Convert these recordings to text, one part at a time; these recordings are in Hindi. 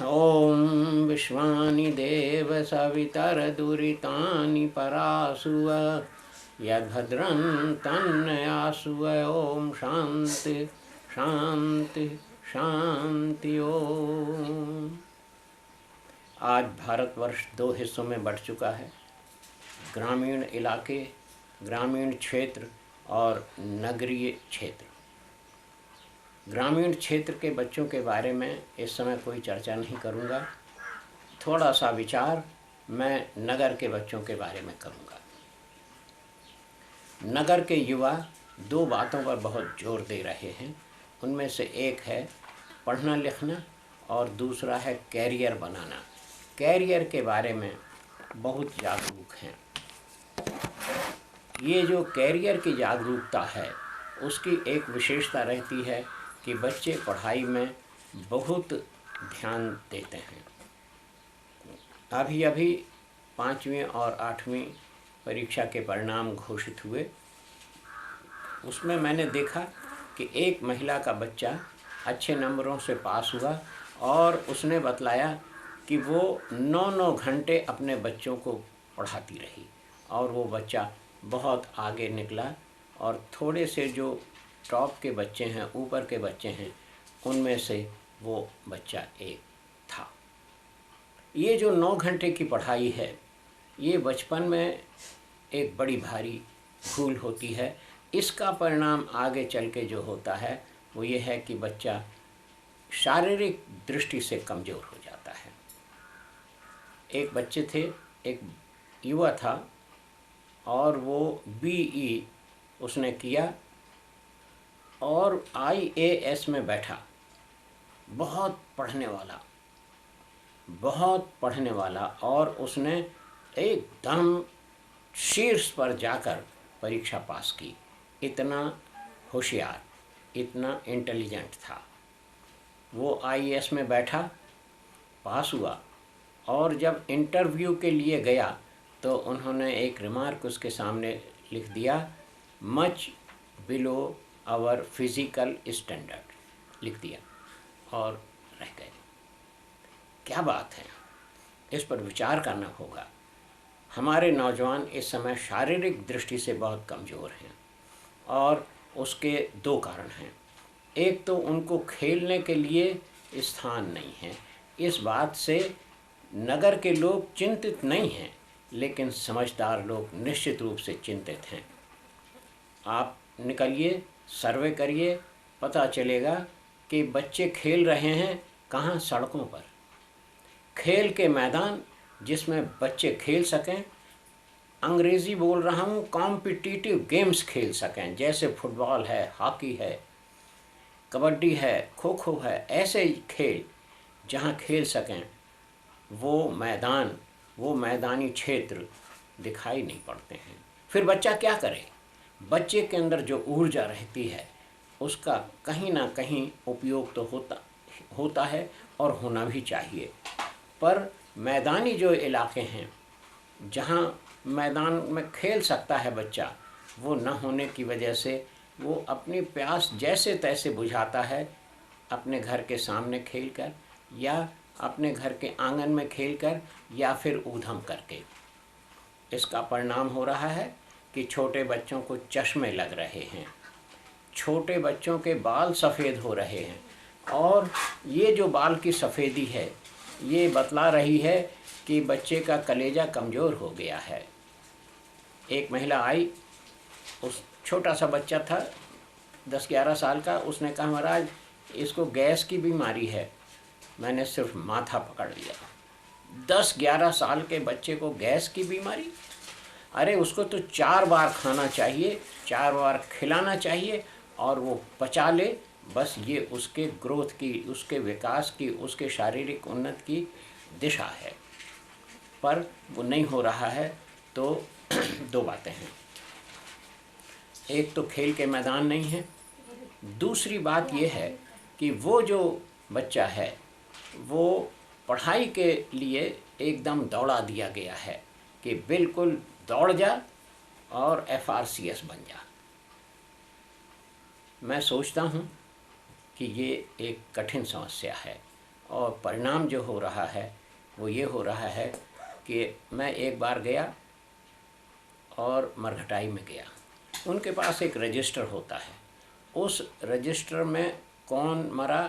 ॐ विश्वानि देव सवितरदुरितानि परासुव यद्भद्रं तन्नयासुव। ॐ शांति शांति शांति। ओम। आज भारतवर्ष दो हिस्सों में बंट चुका है, ग्रामीण इलाके, ग्रामीण क्षेत्र और नगरीय क्षेत्र। ग्रामीण क्षेत्र के बच्चों के बारे में इस समय कोई चर्चा नहीं करूँगा। थोड़ा सा विचार मैं नगर के बच्चों के बारे में करूँगा। नगर के युवा दो बातों पर बहुत जोर दे रहे हैं। उनमें से एक है पढ़ना लिखना और दूसरा है कैरियर बनाना। कैरियर के बारे में बहुत जागरूक हैं। ये जो कैरियर की जागरूकता है उसकी एक विशेषता रहती है कि बच्चे पढ़ाई में बहुत ध्यान देते हैं। अभी अभी 5वीं और 8वीं परीक्षा के परिणाम घोषित हुए। उसमें मैंने देखा कि एक महिला का बच्चा अच्छे नंबरों से पास हुआ और उसने बतलाया कि वो 9-9 घंटे अपने बच्चों को पढ़ाती रही और वो बच्चा बहुत आगे निकला। और थोड़े से जो टॉप के बच्चे हैं, ऊपर के बच्चे हैं, उनमें से वो बच्चा एक था। ये जो 9 घंटे की पढ़ाई है, ये बचपन में एक बड़ी भारी भूल होती है। इसका परिणाम आगे चल के जो होता है वो ये है कि बच्चा शारीरिक दृष्टि से कमज़ोर हो जाता है। एक बच्चे थे, एक युवा था और वो BE उसने किया और IAS में बैठा। बहुत पढ़ने वाला और उसने एकदम शीर्ष पर जाकर परीक्षा पास की। इतना होशियार, इतना इंटेलिजेंट था वो। IAS में बैठा, पास हुआ और जब इंटरव्यू के लिए गया तो उन्होंने एक रिमार्क उसके सामने लिख दिया, much below our physical standard लिख दिया और रह गए। क्या बात है, इस पर विचार करना होगा। हमारे नौजवान इस समय शारीरिक दृष्टि से बहुत कमज़ोर हैं और उसके दो कारण हैं। एक तो उनको खेलने के लिए स्थान नहीं है। इस बात से नगर के लोग चिंतित नहीं हैं, लेकिन समझदार लोग निश्चित रूप से चिंतित हैं। आप निकलिए, सर्वे करिए, पता चलेगा कि बच्चे खेल रहे हैं कहाँ? सड़कों पर। खेल के मैदान जिसमें बच्चे खेल सकें, अंग्रेज़ी बोल रहा हूँ, कॉम्पिटिटिव गेम्स खेल सकें, जैसे फुटबॉल है, हॉकी है, कबड्डी है, खो खो है, ऐसे खेल जहाँ खेल सकें, वो मैदानी क्षेत्र दिखाई नहीं पड़ते हैं। फिर बच्चा क्या करे? बच्चे के अंदर जो ऊर्जा रहती है उसका कहीं ना कहीं उपयोग तो होता है और होना भी चाहिए। पर मैदानी जो इलाके हैं जहाँ मैदान में खेल सकता है बच्चा, वो न होने की वजह से वो अपनी प्यास जैसे तैसे बुझाता है, अपने घर के सामने खेलकर या अपने घर के आंगन में खेलकर या फिर ऊधम करके। इसका परिणाम हो रहा है कि छोटे बच्चों को चश्मे लग रहे हैं, छोटे बच्चों के बाल सफ़ेद हो रहे हैं और ये जो बाल की सफ़ेदी है ये बतला रही है कि बच्चे का कलेजा कमज़ोर हो गया है। एक महिला आई, उस छोटा सा बच्चा था 10-11 साल का, उसने कहा महाराज इसको गैस की बीमारी है। मैंने सिर्फ माथा पकड़ लिया। 10-11 साल के बच्चे को गैस की बीमारी? अरे उसको तो 4 बार खाना चाहिए, 4 बार खिलाना चाहिए और वो पचा ले। बस ये उसके ग्रोथ की, उसके विकास की, उसके शारीरिक उन्नति की दिशा है, पर वो नहीं हो रहा है। तो दो बातें हैं, एक तो खेल के मैदान नहीं है, दूसरी बात ये है कि वो जो बच्चा है वो पढ़ाई के लिए एकदम दौड़ा दिया गया है कि बिल्कुल दौड़ जा और FRCS बन जा। मैं सोचता हूँ कि ये एक कठिन समस्या है और परिणाम जो हो रहा है वो ये हो रहा है कि मैं एक बार गया और मरघटाई में गया। उनके पास एक रजिस्टर होता है, उस रजिस्टर में कौन मरा,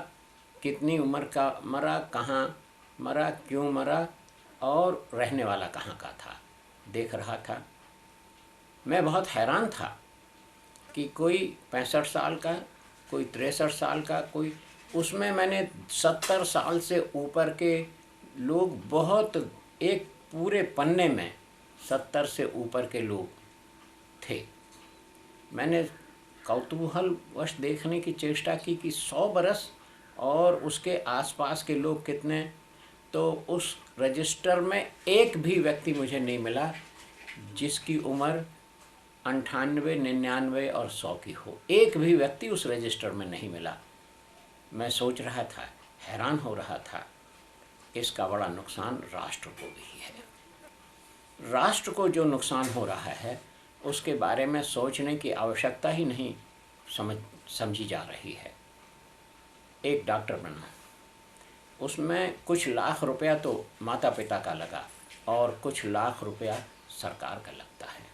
कितनी उम्र का मरा, कहाँ मरा, क्यों मरा और रहने वाला कहाँ का था, देख रहा था। मैं बहुत हैरान था कि कोई 65 साल का, कोई 63 साल का, कोई, उसमें मैंने 70 साल से ऊपर के लोग बहुत, एक पूरे पन्ने में 70 से ऊपर के लोग थे। मैंने कौतूहलवश देखने की चेष्टा की कि 100 बरस और उसके आसपास के लोग कितने, तो उस रजिस्टर में एक भी व्यक्ति मुझे नहीं मिला जिसकी उम्र 98, 99 और 100 की हो। एक भी व्यक्ति उस रजिस्टर में नहीं मिला। मैं सोच रहा था, हैरान हो रहा था, इसका बड़ा नुकसान राष्ट्र को भी है। राष्ट्र को जो नुकसान हो रहा है उसके बारे में सोचने की आवश्यकता ही नहीं समझी जा रही है। एक डॉक्टर बना, उसमें कुछ लाख रुपया तो माता पिता का लगा और कुछ लाख रुपया सरकार का लगता है।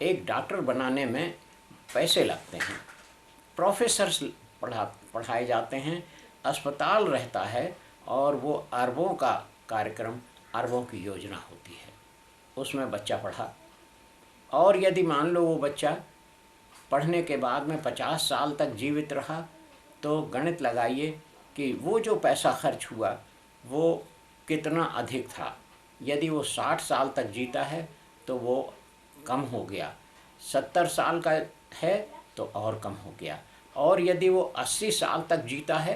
एक डॉक्टर बनाने में पैसे लगते हैं, प्रोफेसर्स पढ़ाए जाते हैं, अस्पताल रहता है और वो अरबों का कार्यक्रम, अरबों की योजना होती है। उसमें बच्चा पढ़ा और यदि मान लो वो बच्चा पढ़ने के बाद में 50 साल तक जीवित रहा तो गणित लगाइए कि वो जो पैसा खर्च हुआ वो कितना अधिक था। यदि वो 60 साल तक जीता है तो वो कम हो गया, 70 साल का है तो और कम हो गया, और यदि वो 80 साल तक जीता है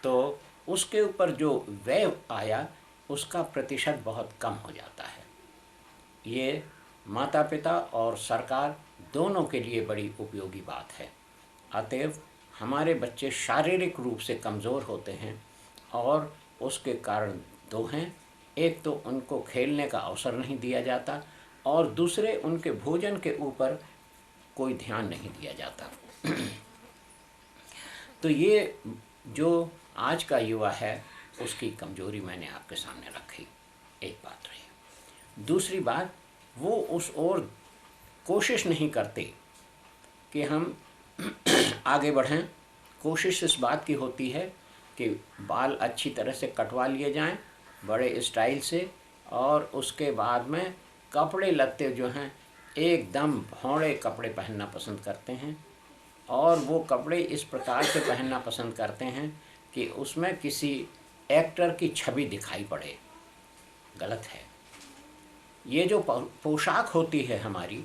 तो उसके ऊपर जो व्यय आया उसका प्रतिशत बहुत कम हो जाता है। ये माता पिता और सरकार दोनों के लिए बड़ी उपयोगी बात है। अतएव हमारे बच्चे शारीरिक रूप से कमज़ोर होते हैं और उसके कारण दो हैं, एक तो उनको खेलने का अवसर नहीं दिया जाता और दूसरे उनके भोजन के ऊपर कोई ध्यान नहीं दिया जाता। तो ये जो आज का युवा है उसकी कमजोरी मैंने आपके सामने रखी, एक बात रही। दूसरी बात, वो उस ओर कोशिश नहीं करते कि हम आगे बढ़ें। कोशिश इस बात की होती है कि बाल अच्छी तरह से कटवा लिए जाएं बड़े स्टाइल से, और उसके बाद में कपड़े लत्ते जो हैं एकदम भौड़े कपड़े पहनना पसंद करते हैं, और वो कपड़े इस प्रकार से पहनना पसंद करते हैं कि उसमें किसी एक्टर की छवि दिखाई पड़े। गलत है। ये जो पोशाक होती है हमारी,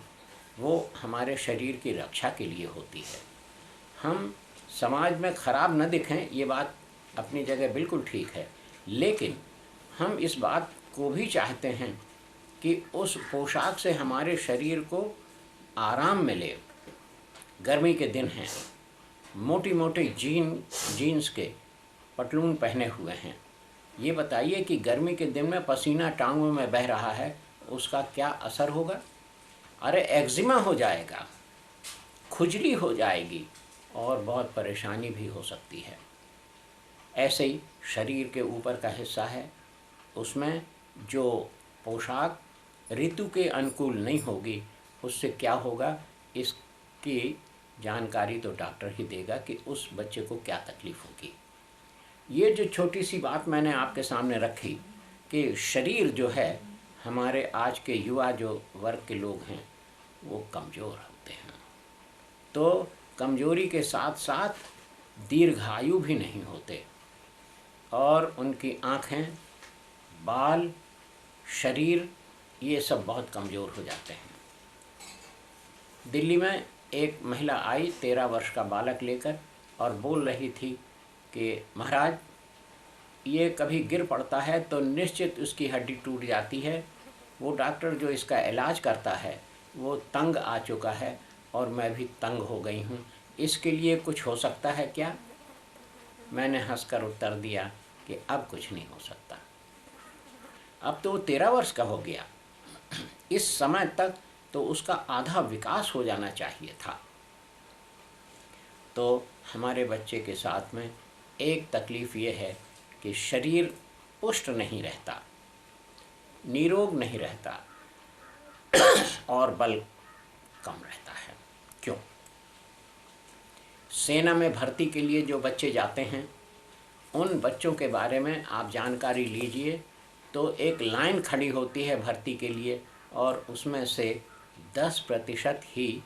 वो हमारे शरीर की रक्षा के लिए होती है। हम समाज में ख़राब न दिखें, ये बात अपनी जगह बिल्कुल ठीक है, लेकिन हम इस बात को भी चाहते हैं कि उस पोशाक से हमारे शरीर को आराम मिले। गर्मी के दिन हैं, मोटी मोटी जीन्स के पतलून पहने हुए हैं, ये बताइए कि गर्मी के दिन में पसीना टांगों में बह रहा है, उसका क्या असर होगा? अरे एक्जिमा हो जाएगा, खुजली हो जाएगी और बहुत परेशानी भी हो सकती है। ऐसे ही शरीर के ऊपर का हिस्सा है, उसमें जो पोशाक ऋतु के अनुकूल नहीं होगी उससे क्या होगा, इसकी जानकारी तो डॉक्टर ही देगा कि उस बच्चे को क्या तकलीफ़ होगी। ये जो छोटी सी बात मैंने आपके सामने रखी कि शरीर जो है, हमारे आज के युवा जो वर्ग के लोग हैं वो कमज़ोर होते हैं, तो कमज़ोरी के साथ साथ दीर्घायु भी नहीं होते और उनकी आँखें, बाल, शरीर ये सब बहुत कमज़ोर हो जाते हैं। दिल्ली में एक महिला आई 13 वर्ष का बालक लेकर और बोल रही थी कि महाराज, ये कभी गिर पड़ता है तो निश्चित उसकी हड्डी टूट जाती है। वो डॉक्टर जो इसका इलाज करता है वो तंग आ चुका है और मैं भी तंग हो गई हूँ, इसके लिए कुछ हो सकता है क्या? मैंने हंसकर उत्तर दिया कि अब कुछ नहीं हो सकता। अब तो वो 13 वर्ष का हो गया, इस समय तक तो उसका आधा विकास हो जाना चाहिए था। तो हमारे बच्चे के साथ में एक तकलीफ़ ये है कि शरीर पुष्ट नहीं रहता, निरोग नहीं रहता और बल कम रहता है। क्यों? सेना में भर्ती के लिए जो बच्चे जाते हैं, उन बच्चों के बारे में आप जानकारी लीजिए तो एक लाइन खड़ी होती है भर्ती के लिए, और उसमें से 10% ही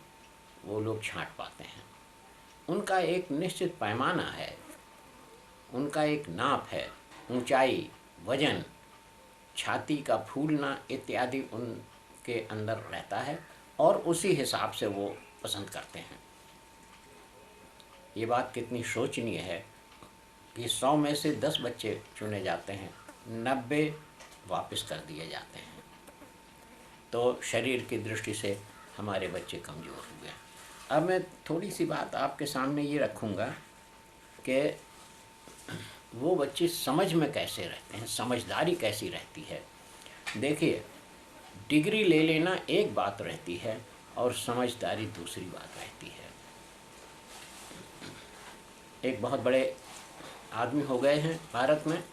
वो लोग छांट पाते हैं। उनका एक निश्चित पैमाना है, उनका एक नाप है, ऊंचाई, वजन, छाती का फूलना इत्यादि उनके अंदर रहता है, और उसी हिसाब से वो पसंद करते हैं। ये बात कितनी शोचनीय है कि 100 में से 10 बच्चे चुने जाते हैं, 90 वापस कर दिए जाते हैं। तो शरीर की दृष्टि से हमारे बच्चे कमज़ोर हुए। अब मैं थोड़ी सी बात आपके सामने ये रखूँगा कि वो बच्चे समझ में कैसे रहते हैं, समझदारी कैसी रहती है। देखिए, डिग्री ले लेना एक बात रहती है और समझदारी दूसरी बात रहती है। एक बहुत बड़े आदमी हो गए हैं भारत में,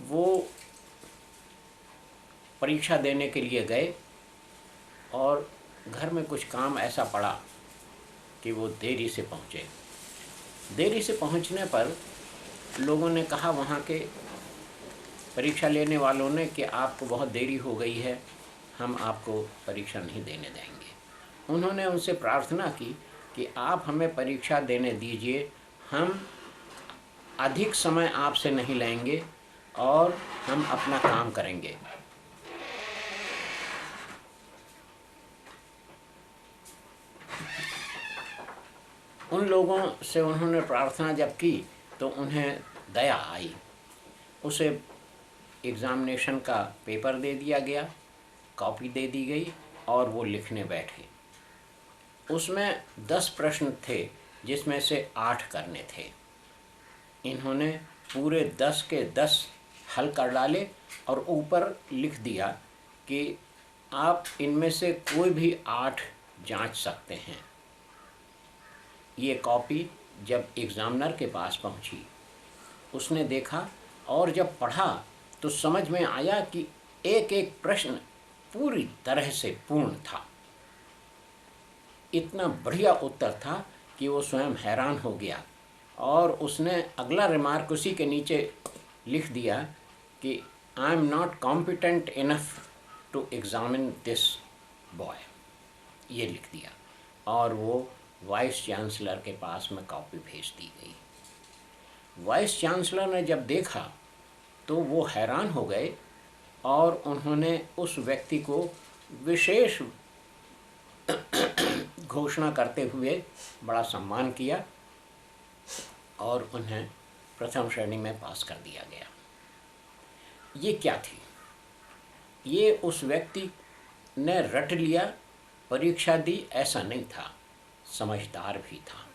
वो परीक्षा देने के लिए गए और घर में कुछ काम ऐसा पड़ा कि वो देरी से पहुँचे। देरी से पहुँचने पर लोगों ने कहा, वहाँ के परीक्षा लेने वालों ने, कि आपको बहुत देरी हो गई है, हम आपको परीक्षा नहीं देने देंगे। उन्होंने उनसे प्रार्थना की कि आप हमें परीक्षा देने दीजिए, हम अधिक समय आपसे नहीं लेंगे और हम अपना काम करेंगे। उन लोगों से उन्होंने प्रार्थना जब की तो उन्हें दया आई। उसे एग्ज़ामिनेशन का पेपर दे दिया गया, कॉपी दे दी गई और वो लिखने बैठे। उसमें 10 प्रश्न थे जिसमें से 8 करने थे। इन्होंने पूरे 10 के 10 हल कर डाले और ऊपर लिख दिया कि आप इनमें से कोई भी 8 जांच सकते हैं। ये कॉपी जब एग्ज़ामिनर के पास पहुंची, उसने देखा और जब पढ़ा तो समझ में आया कि एक एक प्रश्न पूरी तरह से पूर्ण था। इतना बढ़िया उत्तर था कि वो स्वयं हैरान हो गया और उसने अगला रिमार्क उसी के नीचे लिख दिया कि I am not competent enough to examine this boy. ये लिख दिया और वो वाइस चांसलर के पास में कॉपी भेज दी गई। वाइस चांसलर ने जब देखा तो वो हैरान हो गए और उन्होंने उस व्यक्ति को विशेष घोषणा करते हुए बड़ा सम्मान किया और उन्हें प्रथम श्रेणी में पास कर दिया गया। ये क्या थी? ये उस व्यक्ति ने रट लिया, परीक्षा दी ऐसा नहीं था, समझदार भी था।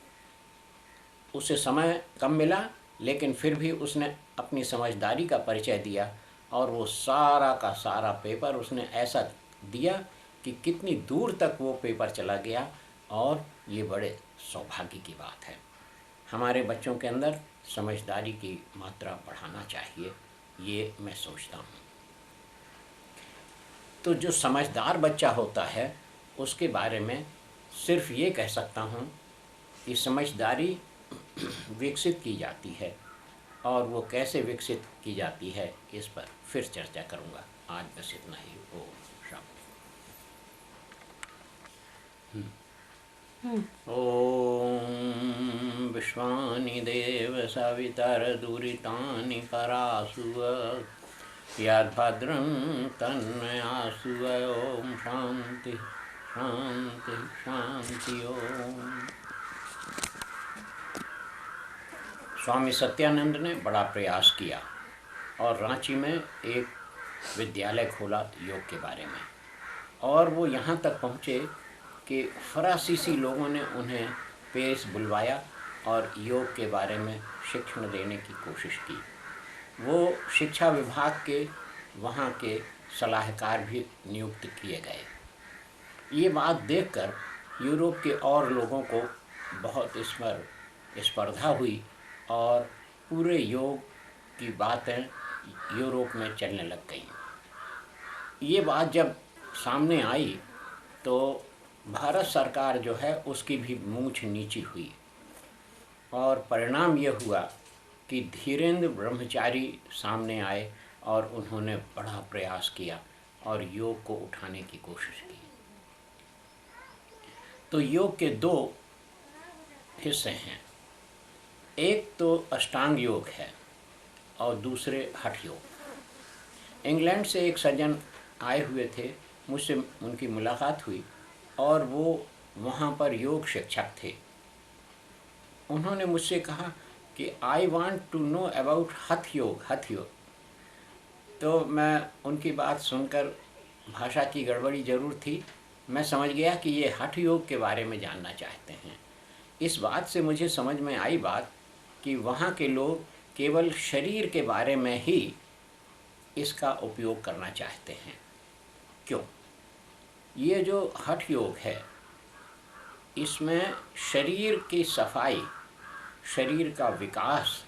उसे समय कम मिला लेकिन फिर भी उसने अपनी समझदारी का परिचय दिया और वो सारा का सारा पेपर उसने ऐसा दिया कि कितनी दूर तक वो पेपर चला गया। और ये बड़े सौभाग्य की बात है। हमारे बच्चों के अंदर समझदारी की मात्रा बढ़ाना चाहिए, ये मैं सोचता हूँ। तो जो समझदार बच्चा होता है उसके बारे में सिर्फ ये कह सकता हूँ कि समझदारी विकसित की जाती है और वो कैसे विकसित की जाती है इस पर फिर चर्चा करूँगा। आज बस इतना ही। ओम शांति। ओम विश्वानि देव सवितरदुरितानि परासुव यद्भद्रं तन्मयासुव। ओम शांति शांति शांति। ओम। स्वामी सत्यानंद ने बड़ा प्रयास किया और रांची में एक विद्यालय खोला योग के बारे में, और वो यहाँ तक पहुँचे कि फरासीसी लोगों ने उन्हें पेश बुलवाया और योग के बारे में शिक्षण देने की कोशिश की। वो शिक्षा विभाग के वहाँ के सलाहकार भी नियुक्त किए गए। ये बात देखकर यूरोप के और लोगों को बहुत इस पर स्पर्धा हुई और पूरे योग की बातें यूरोप में चलने लग गई। ये बात जब सामने आई तो भारत सरकार जो है उसकी भी मूंछ नीची हुई और परिणाम ये हुआ कि धीरेन्द्र ब्रह्मचारी सामने आए और उन्होंने बड़ा प्रयास किया और योग को उठाने की कोशिश की। तो योग के दो हिस्से हैं, एक तो अष्टांग योग है और दूसरे हठ योग। इंग्लैंड से एक सज्जन आए हुए थे, मुझसे उनकी मुलाकात हुई और वो वहाँ पर योग शिक्षक थे। उन्होंने मुझसे कहा कि I want to know about hatha yoga. तो मैं उनकी बात सुनकर, भाषा की गड़बड़ी ज़रूर थी, मैं समझ गया कि ये हठ योग के बारे में जानना चाहते हैं। इस बात से मुझे समझ में आई बात कि वहाँ के लोग केवल शरीर के बारे में ही इसका उपयोग करना चाहते हैं। क्यों? ये जो हठ योग है इसमें शरीर की सफाई, शरीर का विकास,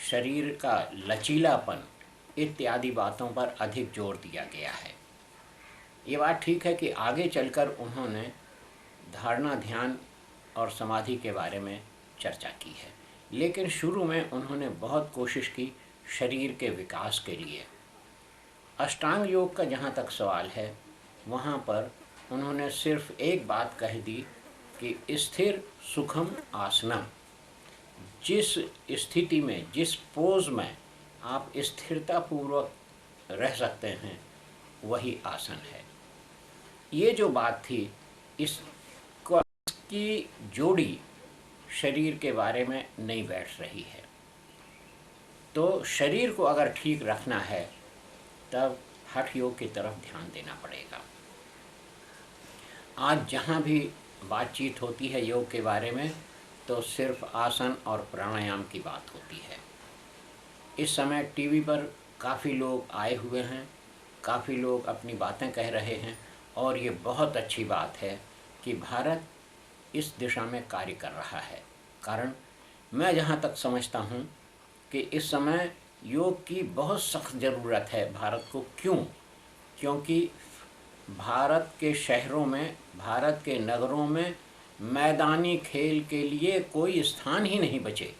शरीर का लचीलापन इत्यादि बातों पर अधिक जोर दिया गया है। ये बात ठीक है कि आगे चलकर उन्होंने धारणा, ध्यान और समाधि के बारे में चर्चा की है, लेकिन शुरू में उन्होंने बहुत कोशिश की शरीर के विकास के लिए। अष्टांग योग का जहाँ तक सवाल है, वहाँ पर उन्होंने सिर्फ एक बात कह दी कि स्थिर सुखम आसनम, जिस स्थिति में, जिस पोज में आप स्थिरतापूर्वक रह सकते हैं वही आसन है। ये जो बात थी इसकी जोड़ी शरीर के बारे में नहीं बैठ रही है। तो शरीर को अगर ठीक रखना है तब हठ योग की तरफ ध्यान देना पड़ेगा। आज जहाँ भी बातचीत होती है योग के बारे में तो सिर्फ आसन और प्राणायाम की बात होती है। इस समय टीवी पर काफ़ी लोग आए हुए हैं, काफ़ी लोग अपनी बातें कह रहे हैं और ये बहुत अच्छी बात है कि भारत इस दिशा में कार्य कर रहा है। कारण मैं जहाँ तक समझता हूँ कि इस समय योग की बहुत सख्त ज़रूरत है भारत को। क्यों? क्योंकि भारत के शहरों में, भारत के नगरों में मैदानी खेल के लिए कोई स्थान ही नहीं बचे।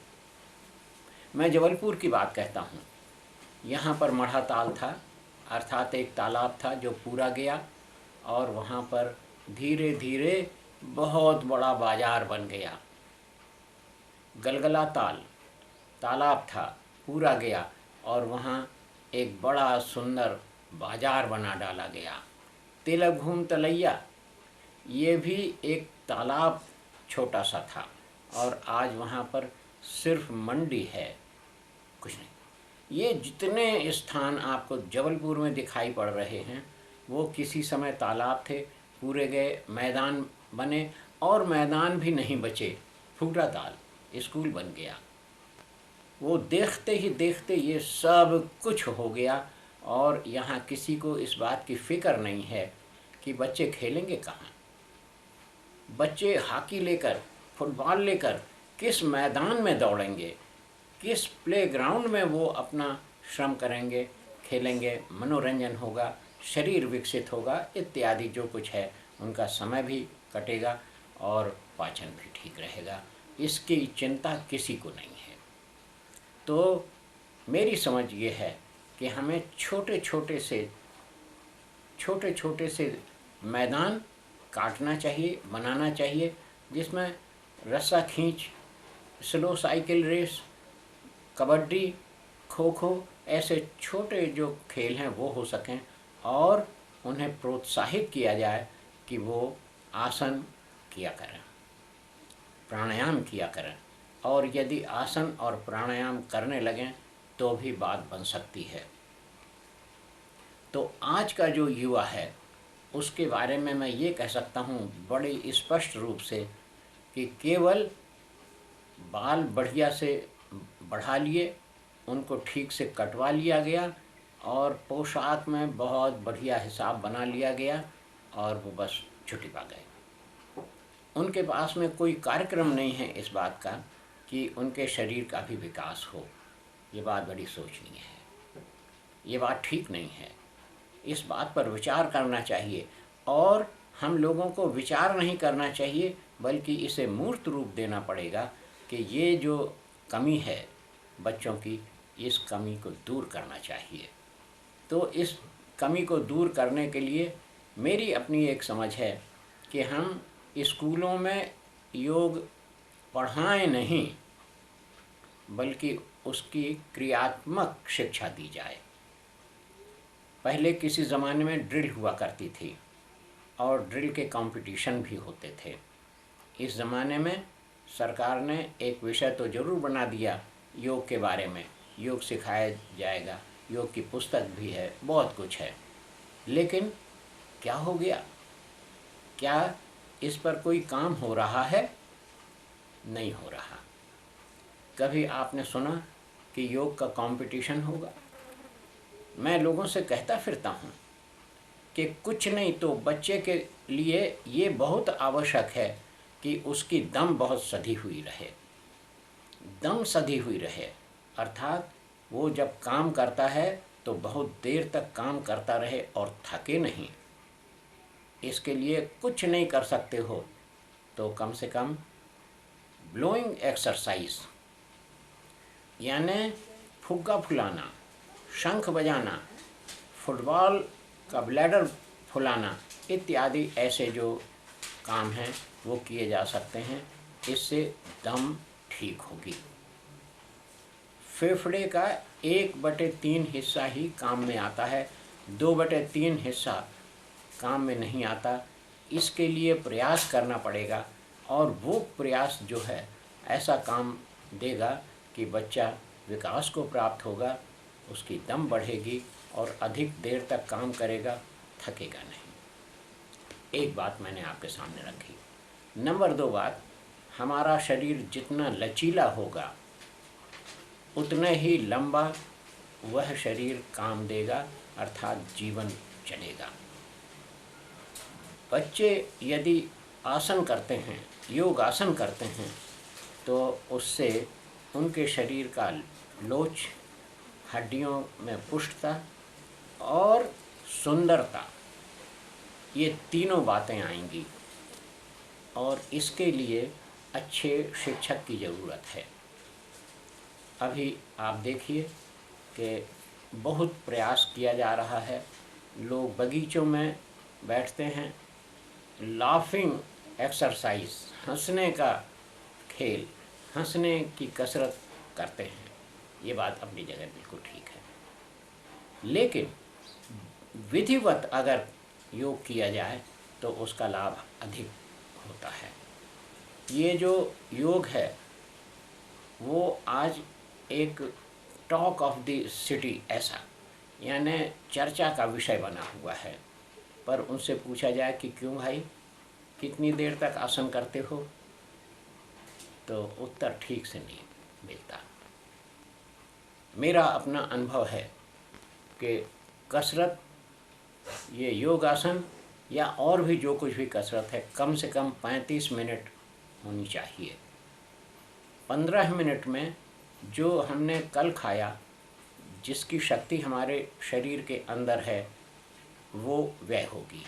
मैं जबलपुर की बात कहता हूँ। यहाँ पर मढ़ा ताल था, अर्थात एक तालाब था जो पूरा गया और वहाँ पर धीरे धीरे बहुत बड़ा बाजार बन गया। गलगला तालाब था, पूरा गया और वहाँ एक बड़ा सुंदर बाजार बना डाला गया। तिलक घूम तलैया, ये भी एक तालाब छोटा सा था और आज वहाँ पर सिर्फ मंडी है, कुछ नहीं। ये जितने स्थान आपको जबलपुर में दिखाई पड़ रहे हैं वो किसी समय तालाब थे, पूरे गए, मैदान बने और मैदान भी नहीं बचे, फूटा ताल स्कूल बन गया। वो देखते ही देखते ये सब कुछ हो गया और यहाँ किसी को इस बात की फ़िक्र नहीं है कि बच्चे खेलेंगे कहाँ। बच्चे हॉकी लेकर, फुटबॉल लेकर किस मैदान में दौड़ेंगे, किस प्लेग्राउंड में वो अपना श्रम करेंगे, खेलेंगे, मनोरंजन होगा, शरीर विकसित होगा इत्यादि जो कुछ है, उनका समय भी कटेगा और पाचन भी ठीक रहेगा। इसकी चिंता किसी को नहीं है। तो मेरी समझ ये है कि हमें छोटे छोटे से मैदान काटना चाहिए, बनाना चाहिए, जिसमें रस्सा खींच, slow cycle race, kabaddi, kho kho, ऐसे छोटे जो खेल हैं वो हो सकें और उन्हें प्रोत्साहित किया जाए कि वो आसन किया करें, प्राणायाम किया करें। और यदि आसन और प्राणायाम करने लगें तो भी बात बन सकती है। तो आज का जो युवा है उसके बारे में मैं ये कह सकता हूँ बड़े स्पष्ट रूप से कि केवल बाल बढ़िया से बढ़ा लिए, उनको ठीक से कटवा लिया गया और पोशाक में बहुत बढ़िया हिसाब बना लिया गया और वो बस छुट्टी पा गए। उनके पास में कोई कार्यक्रम नहीं है इस बात का कि उनके शरीर का भी विकास हो। ये बात बड़ी सोचनीय है, ये बात ठीक नहीं है। इस बात पर विचार करना चाहिए और हम लोगों को विचार नहीं करना चाहिए बल्कि इसे मूर्त रूप देना पड़ेगा कि ये जो कमी है बच्चों की, इस कमी को दूर करना चाहिए। तो इस कमी को दूर करने के लिए मेरी अपनी एक समझ है कि हम स्कूलों में योग पढ़ाएं नहीं बल्कि उसकी क्रियात्मक शिक्षा दी जाए। पहले किसी ज़माने में ड्रिल हुआ करती थी और ड्रिल के कंपटीशन भी होते थे। इस ज़माने में सरकार ने एक विषय तो ज़रूर बना दिया योग के बारे में, योग सिखाया जाएगा, योग की पुस्तक भी है, बहुत कुछ है, लेकिन क्या हो गया? क्या इस पर कोई काम हो रहा है? नहीं हो रहा। कभी आपने सुना कि योग का कंपटीशन होगा? मैं लोगों से कहता फिरता हूँ कि कुछ नहीं तो बच्चे के लिए ये बहुत आवश्यक है कि उसकी दम बहुत सधी हुई रहे। दम सधी हुई रहे अर्थात वो जब काम करता है तो बहुत देर तक काम करता रहे और थके नहीं। इसके लिए कुछ नहीं कर सकते हो तो कम से कम ब्लोइंग एक्सरसाइज यानी फुग्गा फुलाना, शंख बजाना, फुटबॉल का ब्लैडर फुलाना इत्यादि ऐसे जो काम हैं वो किए जा सकते हैं। इससे दम ठीक होगी। फेफड़े का 1/3 हिस्सा ही काम में आता है, 2/3 हिस्सा काम में नहीं आता। इसके लिए प्रयास करना पड़ेगा और वो प्रयास जो है ऐसा काम देगा कि बच्चा विकास को प्राप्त होगा, उसकी दम बढ़ेगी और अधिक देर तक काम करेगा, थकेगा नहीं। एक बात मैंने आपके सामने रखी। नंबर 2 बात, हमारा शरीर जितना लचीला होगा उतना ही लंबा वह शरीर काम देगा अर्थात जीवन चलेगा। बच्चे यदि आसन करते हैं, योग आसन करते हैं, तो उससे उनके शरीर का लोच, हड्डियों में पुष्टता और सुंदरता, ये तीनों बातें आएंगी और इसके लिए अच्छे शिक्षक की ज़रूरत है। अभी आप देखिए कि बहुत प्रयास किया जा रहा है। लोग बगीचों में बैठते हैं, लाफिंग एक्सरसाइज, हंसने का खेल, हंसने की कसरत करते हैं। ये बात अपनी जगह बिल्कुल ठीक है, लेकिन विधिवत अगर योग किया जाए तो उसका लाभ अधिक होता है। ये जो योग है वो आज एक टॉक ऑफ द सिटी ऐसा यानी चर्चा का विषय बना हुआ है। पर उनसे पूछा जाए कि क्यों भाई, कितनी देर तक आसन करते हो, तो उत्तर ठीक से नहीं मिलता। मेरा अपना अनुभव है कि कसरत, ये योगासन या और भी जो कुछ भी कसरत है, कम से कम 35 मिनट होनी चाहिए। 15 मिनट में जो हमने कल खाया, जिसकी शक्ति हमारे शरीर के अंदर है, वो व्यय होगी।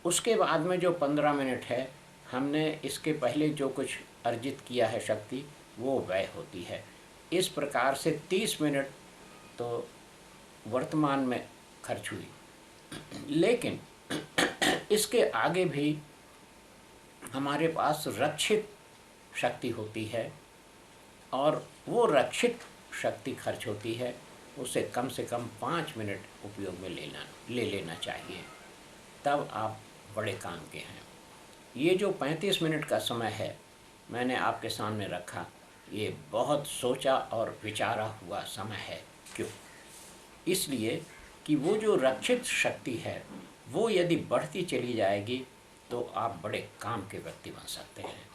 उसके बाद में जो 15 मिनट है, हमने इसके पहले जो कुछ अर्जित किया है शक्ति, वो व्यय होती है। इस प्रकार से 30 मिनट तो वर्तमान में खर्च हुई, लेकिन इसके आगे भी हमारे पास रक्षित शक्ति होती है और वो रक्षित शक्ति खर्च होती है, उसे कम से कम 5 मिनट उपयोग में ले लेना चाहिए, तब आप बड़े काम के हैं। ये जो 35 मिनट का समय है मैंने आपके सामने रखा, ये बहुत सोचा और विचारा हुआ समय है। क्यों? इसलिए कि वो जो रक्षित शक्ति है वो यदि बढ़ती चली जाएगी तो आप बड़े काम के व्यक्ति बन सकते हैं,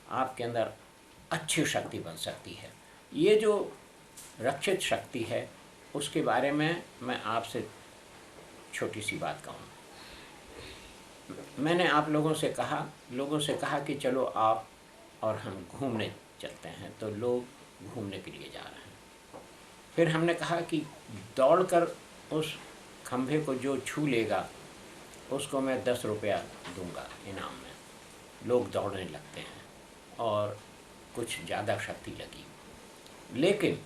आपके अंदर अच्छी शक्ति बन सकती है। ये जो रक्षित शक्ति है उसके बारे में मैं आपसे छोटी सी बात कहूँ। मैंने आप लोगों से कहा कि चलो आप और हम घूमने चलते हैं, तो लोग घूमने के लिए जा रहे हैं। फिर हमने कहा कि दौड़कर उस खंभे को जो छू लेगा उसको मैं 10 रुपया दूंगा इनाम में। लोग दौड़ने लगते हैं और कुछ ज़्यादा शक्ति लगी। लेकिन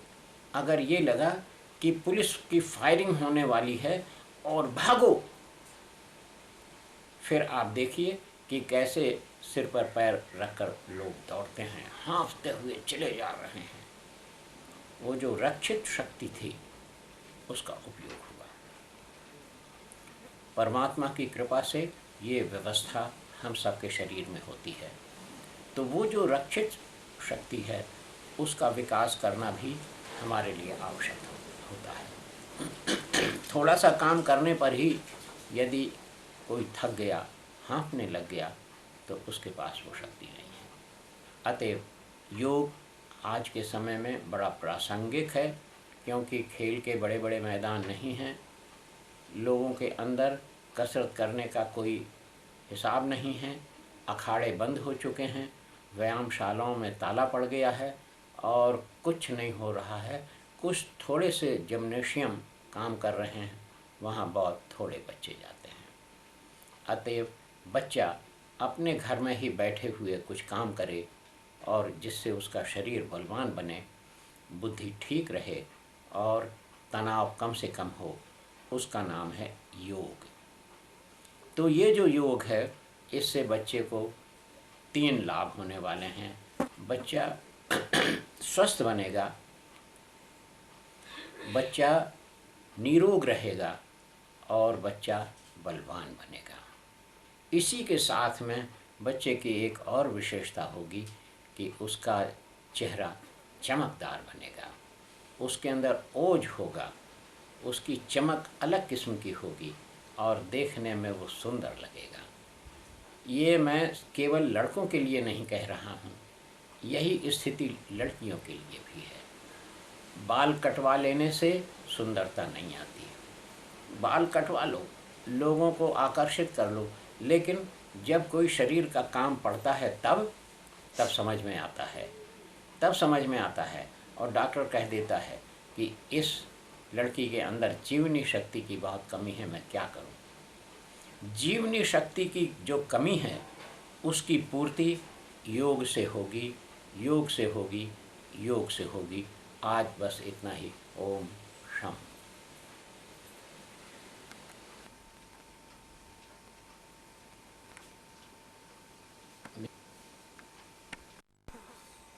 अगर ये लगा कि पुलिस की फायरिंग होने वाली है और भागो, फिर आप देखिए कि कैसे सिर पर पैर रखकर लोग दौड़ते हैं, हाँफते हुए चले जा रहे हैं। वो जो रक्षित शक्ति थी उसका उपयोग हुआ। परमात्मा की कृपा से ये व्यवस्था हम सबके शरीर में होती है, तो वो जो रक्षित शक्ति है उसका विकास करना भी हमारे लिए आवश्यक होता है। थोड़ा सा काम करने पर ही यदि कोई थक गया, हाँफने लग गया, तो उसके पास वो शक्ति नहीं है। अतएव योग आज के समय में बड़ा प्रासंगिक है, क्योंकि खेल के बड़े बड़े मैदान नहीं हैं, लोगों के अंदर कसरत करने का कोई हिसाब नहीं है, अखाड़े बंद हो चुके हैं, व्यायामशालाओं में ताला पड़ गया है और कुछ नहीं हो रहा है। कुछ थोड़े से जिम्नेशियम काम कर रहे हैं, वहाँ बहुत थोड़े बच्चे जाते हैं। अतएव बच्चा अपने घर में ही बैठे हुए कुछ काम करे और जिससे उसका शरीर बलवान बने, बुद्धि ठीक रहे और तनाव कम से कम हो, उसका नाम है योग। तो ये जो योग है, इससे बच्चे को 3 लाभ होने वाले हैं। बच्चा स्वस्थ बनेगा, बच्चा निरोग रहेगा और बच्चा बलवान बनेगा। इसी के साथ में बच्चे की एक और विशेषता होगी कि उसका चेहरा चमकदार बनेगा, उसके अंदर ओज होगा, उसकी चमक अलग किस्म की होगी और देखने में वो सुंदर लगेगा। ये मैं केवल लड़कों के लिए नहीं कह रहा हूँ, यही स्थिति लड़कियों के लिए भी है। बाल कटवा लेने से सुंदरता नहीं आती है। बाल कटवा लो, लोगों को आकर्षित कर लो, लेकिन जब कोई शरीर का काम पड़ता है तब समझ में आता है, तब समझ में आता है और डॉक्टर कह देता है कि इस लड़की के अंदर जीवनी शक्ति की बहुत कमी है, मैं क्या करूं। जीवनी शक्ति की जो कमी है उसकी पूर्ति योग से होगी, योग से होगी, योग से होगी। आज बस इतना ही। ओम शम।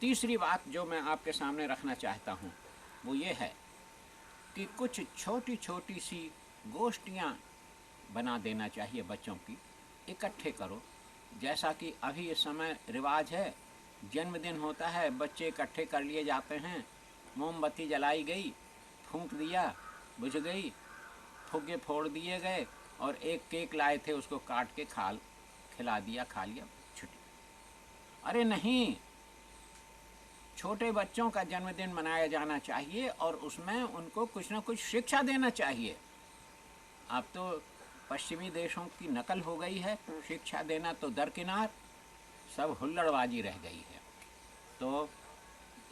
तीसरी बात जो मैं आपके सामने रखना चाहता हूँ वो ये है कि कुछ छोटी छोटी सी गोष्ठियाँ बना देना चाहिए बच्चों की, इकट्ठे करो। जैसा कि अभी इस समय रिवाज है, जन्मदिन होता है, बच्चे इकट्ठे कर लिए जाते हैं, मोमबत्ती जलाई गई, फूंक दिया, बुझ गई, फुग्गे फोड़ दिए गए और एक केक लाए थे उसको काट के खिला दिया, खा लिया, छुट्टी। अरे नहीं, छोटे बच्चों का जन्मदिन मनाया जाना चाहिए और उसमें उनको कुछ ना कुछ शिक्षा देना चाहिए। अब तो पश्चिमी देशों की नकल हो गई है, शिक्षा देना तो दरकिनार, सब हुल्लड़बाजी रह गई है। तो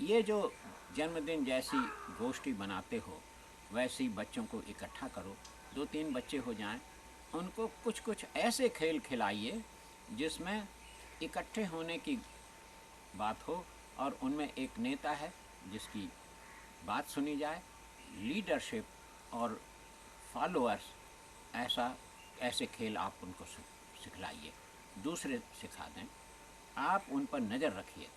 ये जो जन्मदिन जैसी गोष्ठी बनाते हो, वैसी बच्चों को इकट्ठा करो, 2-3 बच्चे हो जाएं, उनको कुछ कुछ ऐसे खेल खिलाइए जिसमें इकट्ठे होने की बात हो और उनमें एक नेता है जिसकी बात सुनी जाए, लीडरशिप और फॉलोअर्स, ऐसे खेल आप उनको सिखलाइए, दूसरे सिखा दें, आप उन पर नज़र रखिए।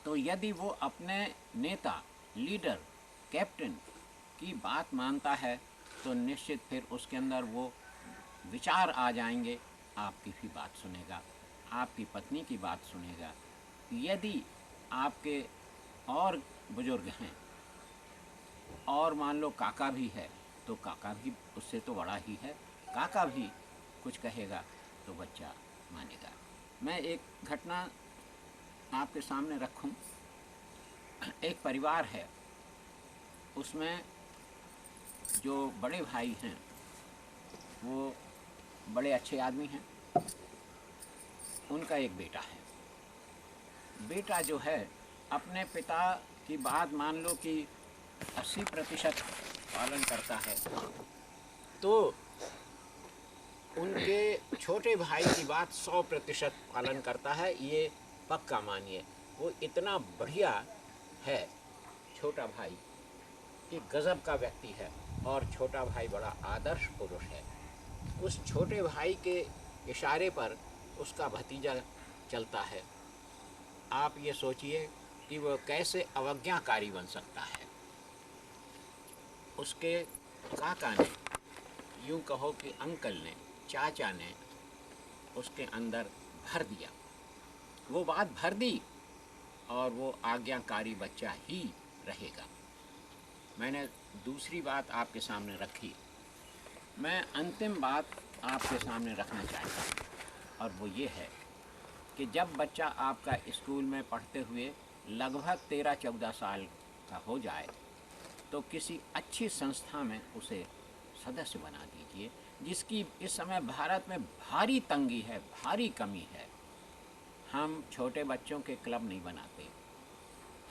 तो यदि वो अपने नेता, लीडर, कैप्टन की बात मानता है तो निश्चित फिर उसके अंदर वो विचार आ जाएंगे, आपकी भी बात सुनेगा, आपकी पत्नी की बात सुनेगा। यदि आपके और बुजुर्ग हैं और मान लो काका भी है तो काका भी उससे तो बड़ा ही है, काका भी कुछ कहेगा तो बच्चा मानेगा। मैं एक घटना आपके सामने रखूं। एक परिवार है, उसमें जो बड़े भाई हैं वो बड़े अच्छे आदमी हैं, उनका एक बेटा है। बेटा जो है अपने पिता की बात मान लो कि 80% पालन करता है, तो उनके छोटे भाई की बात 100% पालन करता है, ये पक्का मानिए। वो इतना बढ़िया है छोटा भाई कि गज़ब का व्यक्ति है, और छोटा भाई बड़ा आदर्श पुरुष है। उस छोटे भाई के इशारे पर उसका भतीजा चलता है। आप ये सोचिए कि वह कैसे अवज्ञाकारी बन सकता है। उसके काका ने, यूँ कहो कि अंकल ने, चाचा ने उसके अंदर भर दिया, वो बात भर दी, और वो आज्ञाकारी बच्चा ही रहेगा। मैंने दूसरी बात आपके सामने रखी, मैं अंतिम बात आपके सामने रखना चाहता हूँ, और वो ये है कि जब बच्चा आपका स्कूल में पढ़ते हुए लगभग 13-14 साल का हो जाए, तो किसी अच्छी संस्था में उसे सदस्य बना दीजिए, जिसकी इस समय भारत में भारी तंगी है, भारी कमी है। हम छोटे बच्चों के क्लब नहीं बनाते,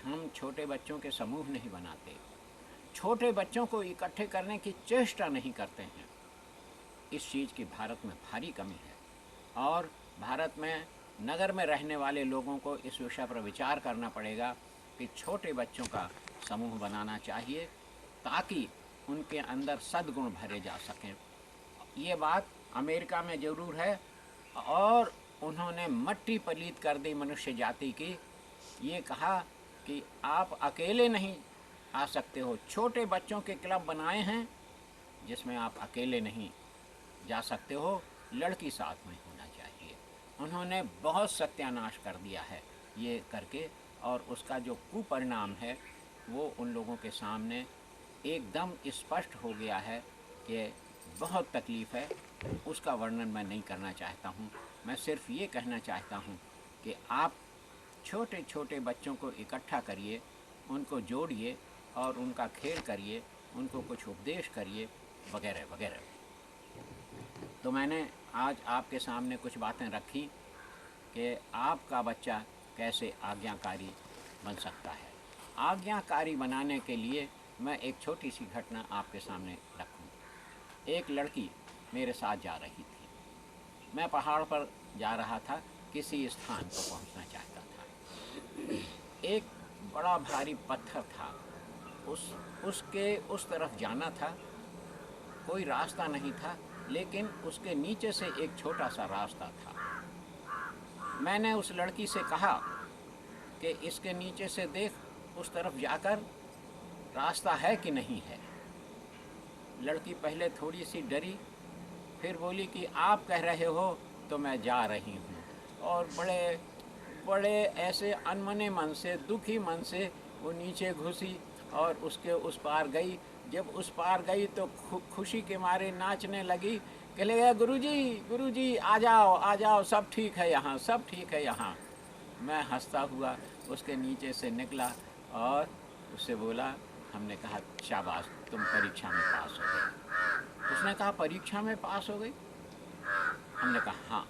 हम छोटे बच्चों के समूह नहीं बनाते, छोटे बच्चों को इकट्ठे करने की चेष्टा नहीं करते हैं। इस चीज़ की भारत में भारी कमी है, और भारत में नगर में रहने वाले लोगों को इस विषय पर विचार करना पड़ेगा कि छोटे बच्चों का समूह बनाना चाहिए, ताकि उनके अंदर सद्गुण भरे जा सकें। ये बात अमेरिका में ज़रूर है, और उन्होंने मट्टी पलीत कर दी मनुष्य जाति की। ये कहा कि आप अकेले नहीं आ सकते हो, छोटे बच्चों के क्लब बनाए हैं जिसमें आप अकेले नहीं जा सकते हो, लड़की साथ में होना चाहिए। उन्होंने बहुत सत्यानाश कर दिया है ये करके, और उसका जो कुपरिणाम है वो उन लोगों के सामने एकदम स्पष्ट हो गया है कि बहुत तकलीफ़ है। उसका वर्णन मैं नहीं करना चाहता हूँ। मैं सिर्फ ये कहना चाहता हूँ कि आप छोटे छोटे बच्चों को इकट्ठा करिए, उनको जोड़िए और उनका खेल करिए, उनको कुछ उपदेश करिए, वगैरह वगैरह। तो मैंने आज आपके सामने कुछ बातें रखी कि आपका बच्चा कैसे आज्ञाकारी बन सकता है। आज्ञाकारी बनाने के लिए मैं एक छोटी सी घटना आपके सामने रखूं। एक लड़की मेरे साथ जा रही थी, मैं पहाड़ पर जा रहा था, किसी स्थान को पहुंचना चाहता था। एक बड़ा भारी पत्थर था, उसके उस तरफ जाना था, कोई रास्ता नहीं था, लेकिन उसके नीचे से एक छोटा सा रास्ता था। मैंने उस लड़की से कहा कि इसके नीचे से देख, उस तरफ जाकर रास्ता है कि नहीं है। लड़की पहले थोड़ी सी डरी, फिर बोली कि आप कह रहे हो तो मैं जा रही हूँ, और बड़े बड़े ऐसे अनमने मन से, दुखी मन से वो नीचे घुसी और उसके उस पार गई। जब उस पार गई तो खुशी के मारे नाचने लगी, कह लगा गुरुजी आ जाओ, सब ठीक है यहाँ, सब ठीक है यहाँ। मैं हंसता हुआ उसके नीचे से निकला और उससे बोला, हमने कहा शाबाश, तुम परीक्षा में पास हो गए। उसने कहा परीक्षा में पास हो गई? हमने कहा हाँ।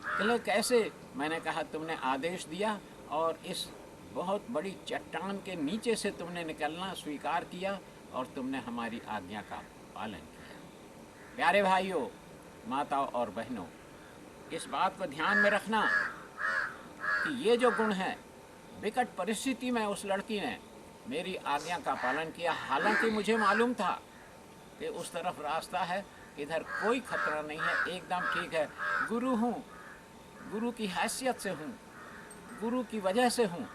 कहले कैसे? मैंने कहा तुमने आदेश दिया और इस बहुत बड़ी चट्टान के नीचे से तुमने निकलना स्वीकार किया, और तुमने हमारी आज्ञा का पालन किया। प्यारे भाइयों, माताओं और बहनों, इस बात को ध्यान में रखना कि ये जो गुण है, विकट परिस्थिति में उस लड़की ने मेरी आज्ञा का पालन किया। हालांकि मुझे मालूम था कि उस तरफ रास्ता है, इधर कोई खतरा नहीं है, एकदम ठीक है। गुरु हूँ, गुरु की हैसियत से हूँ, गुरु की वजह से हूँ,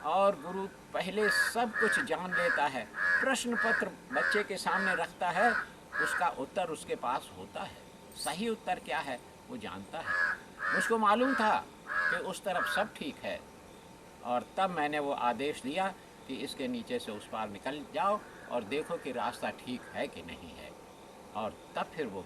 और गुरु पहले सब कुछ जान लेता है। प्रश्न पत्र बच्चे के सामने रखता है, उसका उत्तर उसके पास होता है, सही उत्तर क्या है वो जानता है। मुझको मालूम था कि उस तरफ सब ठीक है, और तब मैंने वो आदेश दिया कि इसके नीचे से उस पार निकल जाओ और देखो कि रास्ता ठीक है कि नहीं है, और तब फिर वो